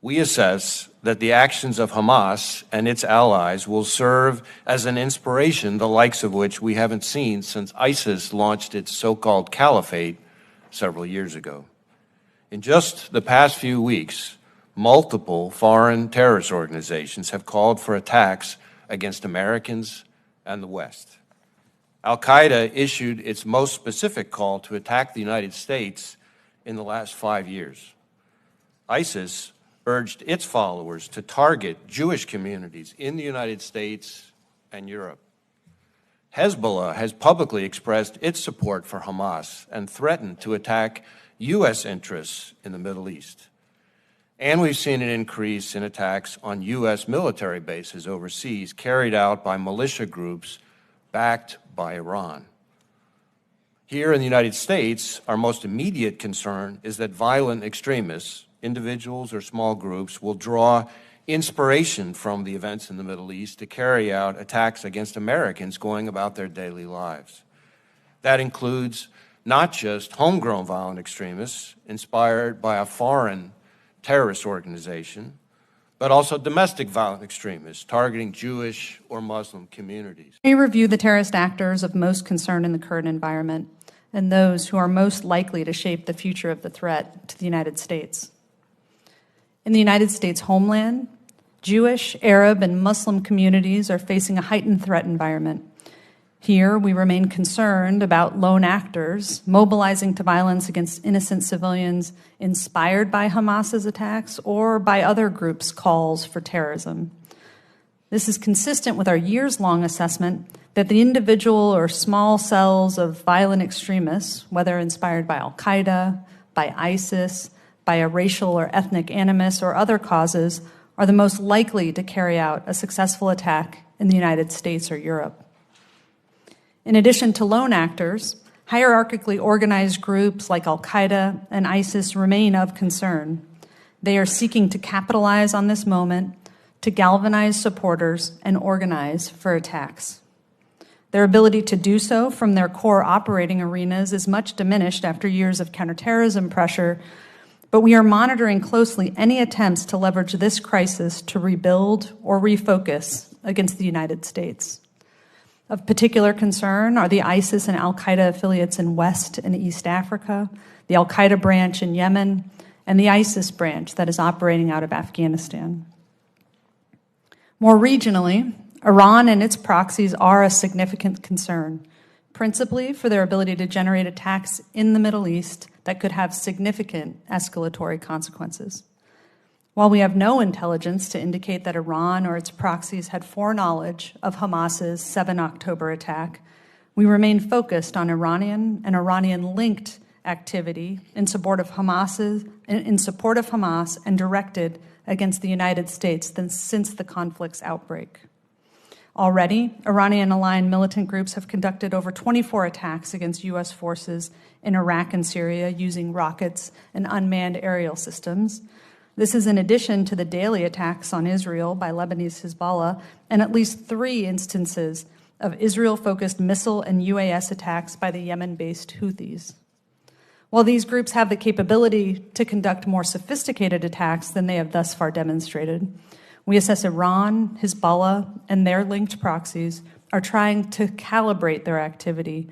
we assess that the actions of Hamas and its allies will serve as an inspiration, the likes of which we haven't seen since ISIS launched its so-called caliphate several years ago. In just the past few weeks, multiple foreign terrorist organizations have called for attacks against Americans and the West. Al-Qaeda issued its most specific call to attack the United States in the last 5 years. ISIS urged its followers to target Jewish communities in the United States and Europe. Hezbollah has publicly expressed its support for Hamas and threatened to attack U.S. interests in the Middle East. And we've seen an increase in attacks on U.S. military bases overseas carried out by militia groups backed by Iran. Here in the United States, our most immediate concern is that violent extremists, individuals or small groups, will draw inspiration from the events in the Middle East to carry out attacks against Americans going about their daily lives. That includes not just homegrown violent extremists inspired by a foreign terrorist organization, but also domestic violent extremists targeting Jewish or Muslim communities. We review the terrorist actors of most concern in the current environment and those who are most likely to shape the future of the threat to the United States. In the United States homeland, Jewish, Arab, and Muslim communities are facing a heightened threat environment. Here, we remain concerned about lone actors mobilizing to violence against innocent civilians inspired by Hamas's attacks or by other groups' calls for terrorism. This is consistent with our years-long assessment that the individual or small cells of violent extremists, whether inspired by Al-Qaeda, by ISIS, by a racial or ethnic animus or other causes, are the most likely to carry out a successful attack in the United States or Europe. In addition to lone actors, hierarchically organized groups like Al-Qaeda and ISIS remain of concern. They are seeking to capitalize on this moment to galvanize supporters and organize for attacks. Their ability to do so from their core operating arenas is much diminished after years of counterterrorism pressure, but we are monitoring closely any attempts to leverage this crisis to rebuild or refocus against the United States. Of particular concern are the ISIS and Al-Qaeda affiliates in West and East Africa, the Al-Qaeda branch in Yemen, and the ISIS branch that is operating out of Afghanistan. More regionally, Iran and its proxies are a significant concern, principally for their ability to generate attacks in the Middle East that could have significant escalatory consequences. While we have no intelligence to indicate that Iran or its proxies had foreknowledge of Hamas's 7 October attack, we remain focused on Iranian and Iranian-linked activity in support of Hamas and directed against the United States since the conflict's outbreak. Already, Iranian-aligned militant groups have conducted over 24 attacks against U.S. forces in Iraq and Syria using rockets and unmanned aerial systems. This is in addition to the daily attacks on Israel by Lebanese Hezbollah and at least 3 instances of Israel-focused missile and UAS attacks by the Yemen-based Houthis. While these groups have the capability to conduct more sophisticated attacks than they have thus far demonstrated, we assess Iran, Hezbollah, and their linked proxies are trying to calibrate their activity,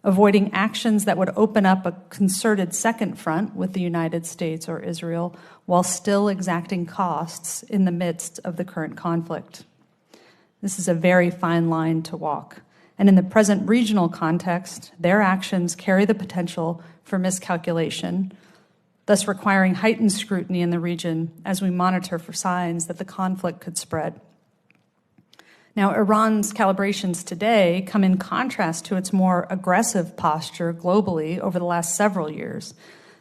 avoiding actions that would open up a concerted second front with the United States or Israel while still exacting costs in the midst of the current conflict. This is a very fine line to walk. And in the present regional context, their actions carry the potential for miscalculation, thus requiring heightened scrutiny in the region as we monitor for signs that the conflict could spread. Now, Iran's calibrations today come in contrast to its more aggressive posture globally over the last several years.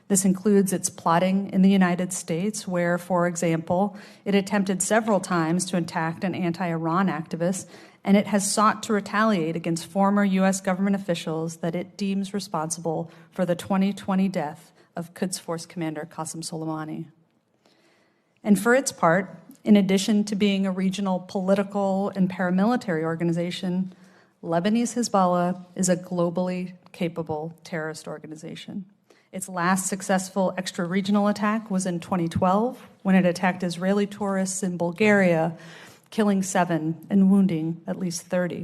This includes its plotting in the United States, where, for example, it attempted several times to attack an anti-Iran activist, and it has sought to retaliate against former U.S. government officials that it deems responsible for the 2020 death of Quds Force Commander Qasem Soleimani. And for its part, in addition to being a regional political and paramilitary organization, Lebanese Hezbollah is a globally capable terrorist organization. Its last successful extra-regional attack was in 2012 when it attacked Israeli tourists in Bulgaria, killing 7 and wounding at least 30.